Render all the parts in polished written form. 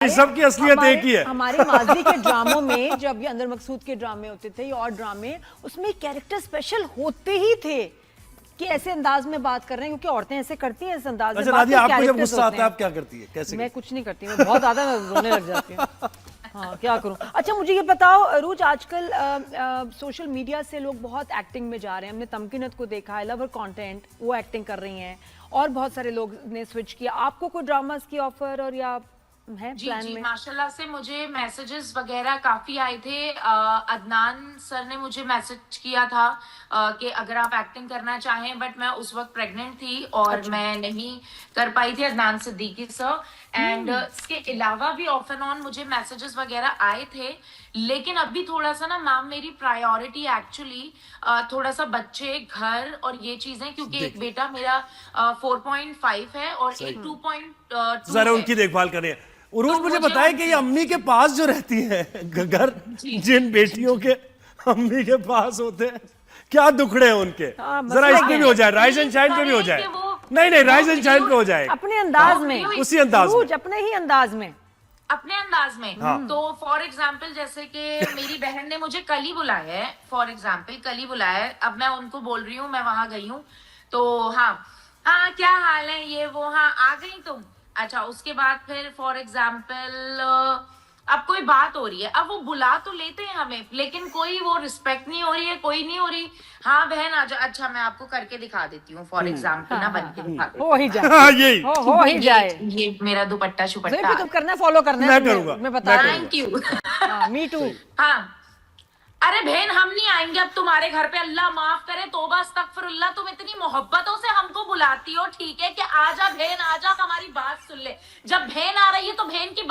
सबकी असलियत एक ही है। हमारे माजी के ड्रामों में जब ये अंदर मकसूद के ड्रामे होते थे और ड्रामे, उसमें कैरेक्टर स्पेशल होते ही थे कि ऐसे अंदाज में बात कर रहे हैं, क्योंकि औरतें ऐसे करती हैं इस अंदाज में। अच्छा नादिया, आपको जब गुस्सा आता है आप क्या करती है, कैसे? मैं कुछ नहीं करती, मैं बहुत ज्यादा रोने लग जाती हूँ। हाँ, क्या करूं। अच्छा मुझे ये बताओ अरूज, आजकल सोशल मीडिया से लोग बहुत एक्टिंग में जा रहे हैं। हमने तमकीनत को देखा है, लवर कंटेंट, वो एक्टिंग कर रही हैं, और बहुत सारे लोग ने स्विच किया। आपको कोई ड्रामास की ऑफर और या है प्लान में? माशाल्लाह से मुझे मैसेजेस वगैरह काफी आए थे। अदनान सर ने मुझे मैसेज किया था कि अगर आप एक्टिंग करना चाहें, बट मैं उस वक्त प्रेग्नेंट थी और अच्छा। मैं नहीं कर पाई थी, अदनान सिद्दीकी सर। एंड इसके अलावा भी ऑफ एंड ऑन मुझे मैसेजेस वगैरह आए थे, लेकिन अभी थोड़ा सा ना मैम मेरी प्रायोरिटी एक्चुअली थोड़ा सा बच्चे, घर और ये चीजें, क्योंकि एक बेटा मेरा 4.5 है और एक 2.2 जरा है। उनकी देखभाल करें। उरूज तो मुझे बताया कि ये अम्मी के पास जो रहती है, घर जिन बेटियों के अम्मी के पास होते हैं, क्या दुखड़े हैं उनके। जरा इस पे भी हो जाए, राइज एंड शाइन पे भी हो जाए। नहीं नहीं, राइज एंड शाइन पे हो जाए अपने अंदाज में, उसी अंदाज में, अपने ही अंदाज में, अपने अंदाज में। हाँ। तो फॉर एग्जाम्पल जैसे कि मेरी बहन ने मुझे कल ही बुलाया है, फॉर एग्जाम्पल कल ही बुलाया है। अब मैं उनको बोल रही हूँ, मैं वहां गई हूँ, तो हाँ हाँ क्या हाल है, ये वो, हाँ आ गई तुम। अच्छा, उसके बाद फिर फॉर एग्जाम्पल अब कोई बात हो रही है, अब वो बुला तो लेते हैं हमें, लेकिन कोई वो रिस्पेक्ट नहीं हो रही है, कोई नहीं हो रही। हाँ बहन आ जा, अच्छा मैं आपको करके दिखा देती हूँ, फॉर एग्जाम्पल ना बन के दिखा देती हो ही जाए, हाँ, यही हो ही जाए। ये मेरा दुपट्टा शुपट्टा तो करना, फॉलो करना है, मैं करूंगा, मैं बता रही थैंक यू। हूँ। Me too. हाँ, अरे बहन हम नहीं आएंगे अब तुम्हारे घर पे, अल्लाह माफ करे, तौबा अस्तगफिरुल्लाह। तुम इतनी मोहब्बतों से हमको बुलाती हो, ठीक है कि आजा बहन आजा, हमारी बात सुन ले। जब बहन आ रही है तो बहन की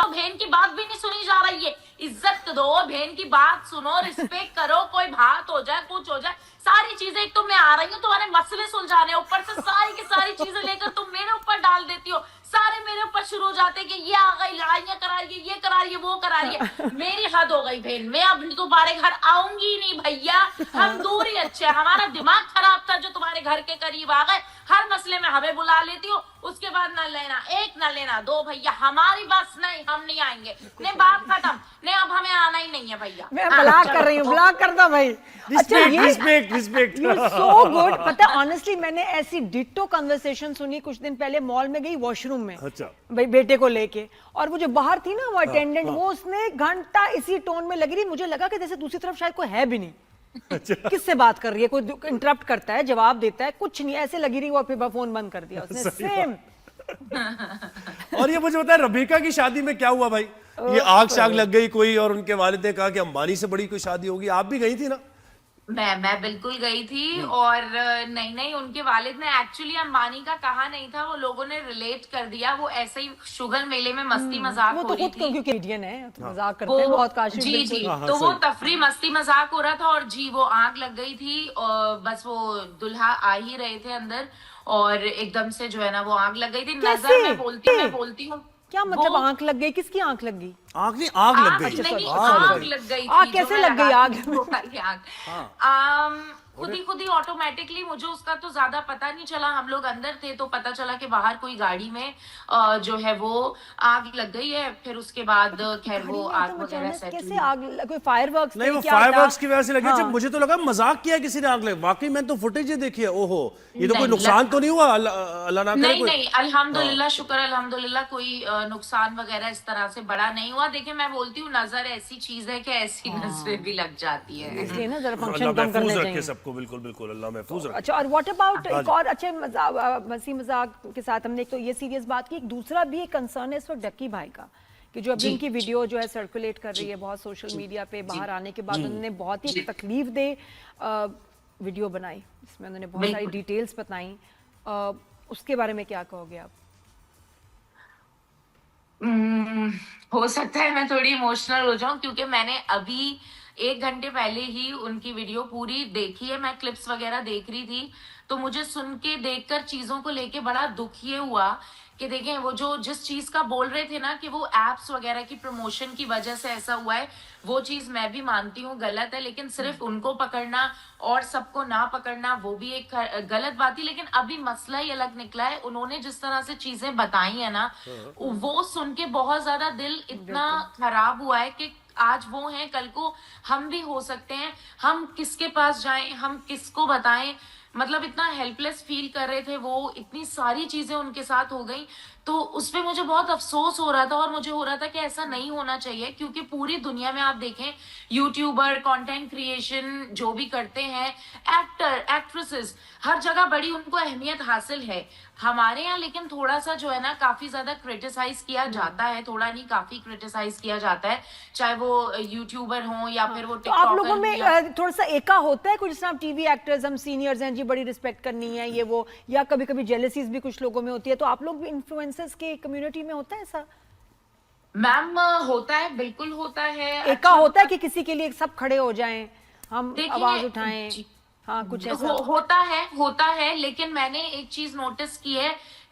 बात भी नहीं सुनी जा रही है। इज्जत दो, बहन की बात सुनो, रिस्पेक्ट करो, कोई बात हो जाए, कुछ हो जाए, सारी चीजें, एक तो मैं आ रही हूँ तुम्हारे मसले सुलझाने, ऊपर से सारी की सारी चीजें लेकर तुम मेरे ऊपर डाल देती हो। सारे मेरे ऊपर शुरू हो जाते कि ये आ गई, लड़ाइयां करा रही है, ये करा रही है, वो करा रही है। मेरी हद हो गई बहन, मैं अब तुम्हारे घर आऊंगी नहीं भैया, हम दूर ही अच्छे। हमारा दिमाग खराब था जो तुम्हारे घर के करीब आ गए, हर मसले में हमें बुला लेती हो, उसके बाद ना लेना एक ना लेना दो भैया, हमारी बस नहीं, हम नहीं आएंगे, नहीं बात खत्म, नहीं अब हमें आना ही नहीं है भैया। मैं ब्लॉक कर रही हूँ, ब्लॉक कर दो भाई। अच्छा ये रिस्पेक्ट यू सो गुड। पता है ऑनेस्टली मैंने ऐसी डिट्टो कन्वर्सेशन सुनी कुछ दिन पहले, मॉल में गई वॉशरूम में, अच्छा भाई बेटे को लेके, और वो जो बाहर थी ना वो अटेंडेंट, वो उसने घंटा इसी टोन में लगी रही, मुझे लगा कि जैसे दूसरी तरफ शायद कोई है भी नहीं। अच्छा। किससे बात कर रही है, कोई इंटरप्ट करता है, जवाब देता है, कुछ नहीं, ऐसे लगी रही, वो फिर फोन बंद कर दिया उसने। सेम। और ये मुझे बताया रबीका की शादी में क्या हुआ भाई? ये आग शाग लग गई कोई, और उनके वालिद ने कहा कि अंबानी से बड़ी कोई शादी होगी। आप भी गई थी ना? मैं बिल्कुल गई थी, और नहीं उनके वालिद ने एक्चुअली अंबानी का कहा नहीं था, वो लोगों ने रिलेट कर दिया, वो ऐसे ही शुगर मेले में मस्ती मजाक वो हो तो रही खुद थी, क्योंकि कॉमेडियन है तो मजाक करते हैं बहुत, काशिफ। जी जी, हाँ, तो वो सही। तफरी मस्ती मजाक हो रहा था, और जी वो आग लग गई थी, और बस वो दुल्हा आ ही रहे थे अंदर, और एकदम से जो है ना वो आग लग गई थी। नजर मैं बोलती हूँ क्या मतलब आंख लग गई? किसकी आंख लग गई? आग नहीं, आग लग गई। नहीं, आग आग लग गई। आग कैसे लग गई? आग खुद ही ऑटोमेटिकली, मुझे उसका तो ज्यादा पता नहीं चला, हम लोग अंदर थे तो पता चला कि बाहर कोई गाड़ी में जो है वो आग लग गई है। फिर उसके बाद खैर वो आग वगैरह सेट कैसे आग, कोई फायरवर्क्स नहीं, वो फायरवर्क्स की वजह से लगी। जब मुझे तो लगा मजाक किया किसी ने, आग लग, वाकई मैंने तो फुटेज देखी है। ओहो, ये तो कोई नुकसान तो नहीं हुआ? अल्लाह ना करे। नहीं अल्हम्दुलिल्लाह, शुक्र अल्हम्दुलिल्लाह, कोई नुकसान वगैरह इस तरह से बड़ा नहीं हुआ। देखिए मैं बोलती हूँ, नजर ऐसी चीज है कि ऐसी नजरें भी लग जाती है, इसलिए ना जरा अल्लाह फंक्शन कम करने महफूज चाहिए रखे सबको, बिल्कुल बिल्कुल अल्लाह महफूज रखे। अच्छा, और व्हाट अबाउट एक और अच्छे मसी मजाक के साथ हमने एक तो ये सीरियस बात की, एक दूसरा भी एक कंसर्न है इस वक्त डक्की भाई का, कि जो अभी उनकी वीडियो जो है सर्कुलेट कर रही है बहुत सोशल मीडिया पे, बाहर आने के बाद उन्होंने बहुत ही तकलीफ दे वीडियो बनाई, जिसमें उन्होंने बहुत सारी डिटेल्स बताई, उसके बारे में क्या कहोगे आप? हो सकता है मैं थोड़ी इमोशनल हो जाऊं, क्योंकि मैंने अभी 1 घंटे पहले ही उनकी वीडियो पूरी देखी है, मैं क्लिप्स वगैरह देख रही थी, तो मुझे सुन के देखकर चीजों को लेके बड़ा दुख ये हुआ कि देखें वो जो जिस चीज का बोल रहे थे ना कि वो एप्स वगैरह की प्रमोशन की वजह से ऐसा हुआ है, वो चीज मैं भी मानती हूँ गलत है, लेकिन सिर्फ उनको पकड़ना और सबको ना पकड़ना वो भी एक गलत बात थी। लेकिन अभी मसला ही अलग निकला है, उन्होंने जिस तरह से चीजें बताई है ना, वो सुन के बहुत ज्यादा दिल इतना खराब हुआ है कि आज वो हैं, कल को हम भी हो सकते हैं। हम किसके पास जाएं, हम किसको बताएं, मतलब इतना हेल्पलेस फील कर रहे थे वो, इतनी सारी चीजें उनके साथ हो गई, तो उस पे मुझे बहुत अफसोस हो रहा था और मुझे हो रहा था कि ऐसा नहीं होना चाहिए, क्योंकि पूरी दुनिया में आप देखें यूट्यूबर, कंटेंट क्रिएशन जो भी करते हैं, एक्टर, एक्ट्रेसेस, हर जगह बड़ी उनको अहमियत हासिल है। हमारे यहाँ लेकिन थोड़ा सा जो है ना काफी ज्यादा क्रिटिसाइज किया जाता है, थोड़ा नहीं काफी क्रिटिसाइज किया जाता है, चाहे वो यूट्यूबर हो या फिर वो तो आप लोगों में थोड़ा सा एका होता है कुछ, जैसे आप टीवी एक्टर्स, हम सीनियर्स हैं जी, बड़ी रिस्पेक्ट करनी है ये वो, या कभी कभी जेलसीज भी कुछ लोगों में होती है, तो आप लोग भी इन्फ्लुएंसर्स के कम्युनिटी में होता है ऐसा? मैम होता है, बिल्कुल होता है। एका होता है कि किसी के लिए सब खड़े हो जाएं, हम आवाज उठाएं? जी, हाँ, कुछ ऐसा होता है, लेकिन मैंने एक चीज नोटिस की है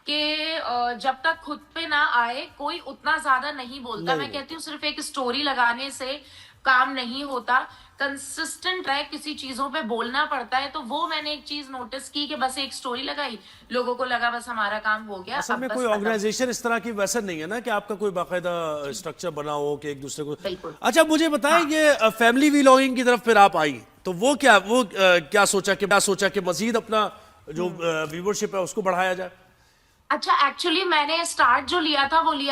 कि जब तक खुद पे ना आए कोई उतना ज्यादा नहीं बोलता। मैं कहती हूँ सिर्फ एक स्टोरी लगाने से काम नहीं होता, कंसिस्टेंट रहे, किसी चीजों पे बोलना पड़ता है। तो वो मैंने एक चीज नोटिस की कि बस एक स्टोरी लगाई, लोगों को लगा बस हमारा काम हो गया। असल में कोई ऑर्गेनाइजेशन इस तरह की वैसा नहीं है ना कि आपका कोई बाकायदा स्ट्रक्चर बना हो कि एक दूसरे को। अच्छा, मुझे बताएं ये फैमिली व्लॉगिंग की तरफ फिर आप आई तो वो क्या सोचा कि मजीद अपना जो व्यूवरशिप है उसको बढ़ाया जाए? अच्छा, एक्चुअली मैंने स्टार्ट जो लिया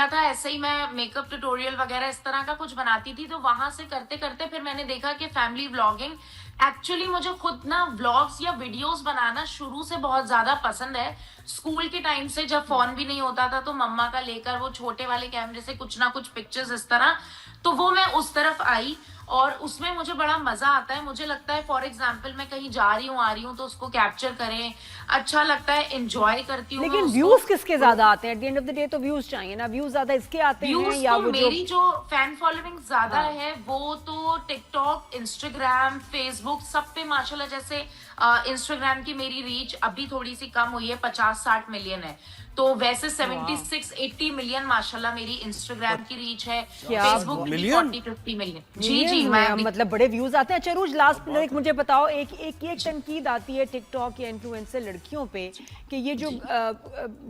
था ऐसे ही, मैं मेकअप ट्यूटोरियल वगैरह इस तरह का कुछ बनाती थी, तो वहां से करते करते फिर मैंने देखा कि फैमिली व्लॉगिंग, एक्चुअली मुझे खुद ना व्लॉग्स या वीडियोस बनाना शुरू से बहुत ज्यादा पसंद है। स्कूल के टाइम से जब फोन भी नहीं होता था तो मम्मा का लेकर वो छोटे वाले कैमरे से कुछ ना कुछ पिक्चर्स इस तरह, तो वो मैं उस तरफ आई और उसमें मुझे बड़ा मजा आता है। मुझे लगता है फॉर एग्जाम्पल मैं कहीं जा रही हूँ, आ रही हूँ, तो उसको कैप्चर करें, अच्छा लगता है, एंजॉय करती हूँ। लेकिन व्यूज किसके ज्यादा आते हैं? At the end of the day तो व्यूज चाहिए ना, व्यूज ज्यादा इसके आते हैं या वो मेरी जो फैन फॉलोइंग ज्यादा है वो तो टिकटॉक, इंस्टाग्राम, फेसबुक, सब पे माशाल्लाह। जैसे इंस्टाग्राम की मेरी रीच अभी थोड़ी सी कम हुई है, 50-60 मिलियन है, तो वैसे 76-80 मिलियन माशाल्लाह मेरी इंस्टाग्राम की रीच है, फेसबुक की 40-50 मिलियन। जी मैं मतलब बड़े व्यूज आते हैं। अच्छा रोज, लास्ट में मुझे बताओ, एक तनकीद आती है टिकटॉक या इन्फ्लुएंसर लड़कियों पे कि ये जो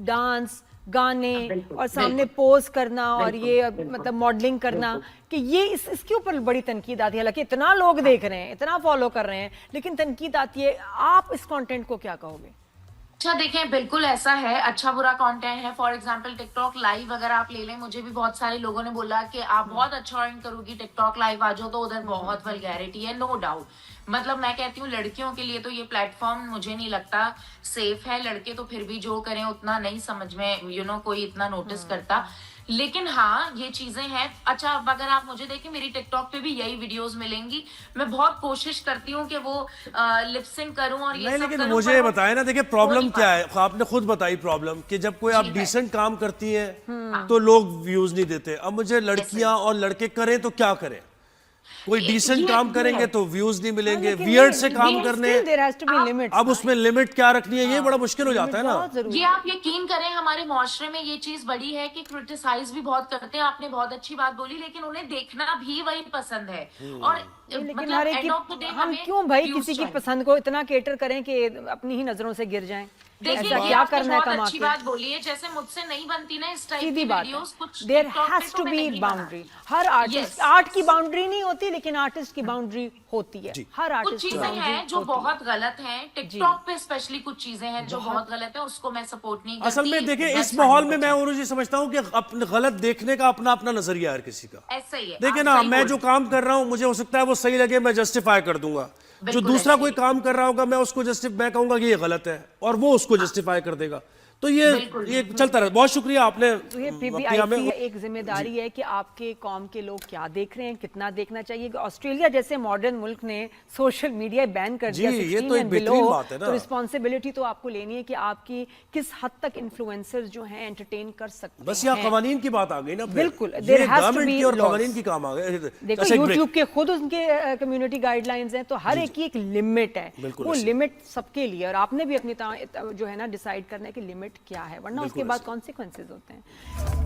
डांस, गाने और सामने पोज करना और ये मतलब मॉडलिंग करना, कि ये इसके ऊपर बड़ी तनकीद आती है। हालांकि इतना लोग देख रहे हैं, इतना फॉलो कर रहे हैं, लेकिन तनकीद आती है। आप इस कंटेंट को क्या कहोगे? अच्छा देखें, बिल्कुल ऐसा है, अच्छा बुरा कंटेंट है। फॉर एग्जांपल टिकटॉक लाइव अगर आप ले लें, मुझे भी बहुत सारे लोगों ने बोला कि आप बहुत अच्छा अर्न करोगी, टिकटॉक लाइव आ जाओ, तो उधर बहुत वल्गैरिटी है, नो डाउट। मतलब मैं कहती हूँ लड़कियों के लिए तो ये प्लेटफॉर्म मुझे नहीं लगता सेफ है। लड़के तो फिर भी जो करें उतना नहीं समझ में कोई इतना नोटिस करता, लेकिन हाँ ये चीजें हैं। अच्छा, अब अगर आप मुझे देखें, मेरी टिकटॉक पे भी यही वीडियोस मिलेंगी। मैं बहुत कोशिश करती हूँ कि वो लिपसिंग करूं और ये नहीं, सब लेकिन करूं, मुझे बताएं ना, देखिए प्रॉब्लम क्या है, आपने खुद बताई प्रॉब्लम कि जब कोई आप डिसेंट काम करती हैं तो लोग व्यूज नहीं देते। अब मुझे लड़कियां और लड़के करें तो क्या करें? कोई डिसेंट काम करेंगे तो व्यूज नहीं मिलेंगे, वियर्ड से काम करने, अब उसमें लिमिट क्या रखनी है, ये बड़ा मुश्किल हो जाता है ना। ये आप यकीन करें, हमारे मुआशरे में ये चीज बड़ी है कि क्रिटिसाइज भी बहुत करते हैं। आपने बहुत अच्छी बात बोली, लेकिन उन्हें देखना भी वही पसंद है। और लेकिन हर एक हम क्यों भाई किसी की पसंद को इतना केटर करें कि अपनी ही नजरों से गिर जाएं? देखिए, क्या करना है, बहुत अच्छी बात बोली है। जैसे मुझसे नहीं बनती ना इस टाइप की वीडियोस, कुछ there has to be boundary. हर आर्टिस्ट, आर्ट की बाउंड्री नहीं होती, लेकिन आर्टिस्ट की बाउंड्री होती है। हर आर्टिस्ट कुछ चीजें हैं जो बहुत गलत हैं, टिकटॉक पे स्पेशली कुछ चीजें हैं जो बहुत गलत है, उसको मैं सपोर्ट नहीं करती। असल में देखिए, इस माहौल में मैं और समझता हूँ कि अपने गलत देखने का अपना अपना नजरिया है किसी का। ऐसा ही है, देखिए ना, मैं जो काम कर रहा हूँ मुझे हो सकता है वो सही लगे, मैं जस्टिफाई कर दूंगा। जो दूसरा कोई काम कर रहा होगा मैं उसको मैं कहूंगा कि ये गलत है और वो उसको जस्टिफाई कर देगा। तो ये चलता रहा। बहुत शुक्रिया आपने तो ये फिर भी अपने यहाँ में IC एक जिम्मेदारी है कि आपके कौम के लोग क्या देख रहे हैं, कितना देखना चाहिए। ऑस्ट्रेलिया जैसे मॉडर्न मुल्क ने सोशल मीडिया बैन कर दिया, जी, ये 16 तो एक and बेहतरीन below, बात है ना। तो रिस्पॉन्सिबिलिटी तो आपको लेनी है कि आपकी किस हद तक इन्फ्लुएंसर्स जो हैं एंटरटेन कर सकते हैं। बस यहाँ कवानीन की बात आ गई ना फिर। बिल्कुल, ये there has to government be की और laws। कवानीन की काम आ गए। देखो अच्छा, एक break। यूट्यूब के खुद उनके कम्युनिटी गाइडलाइंस हैं, तो हर एक की एक लिमिट है, बिल्कुल वो ऐसे। लिमिट सबके लिए, और आपने भी अपनी जो है ना डिसाइड करना है कि लिमिट क्या है, वरना उसके बिल्कुल बाद ऐसे। कॉन्सिक्वेंसेज होते हैं।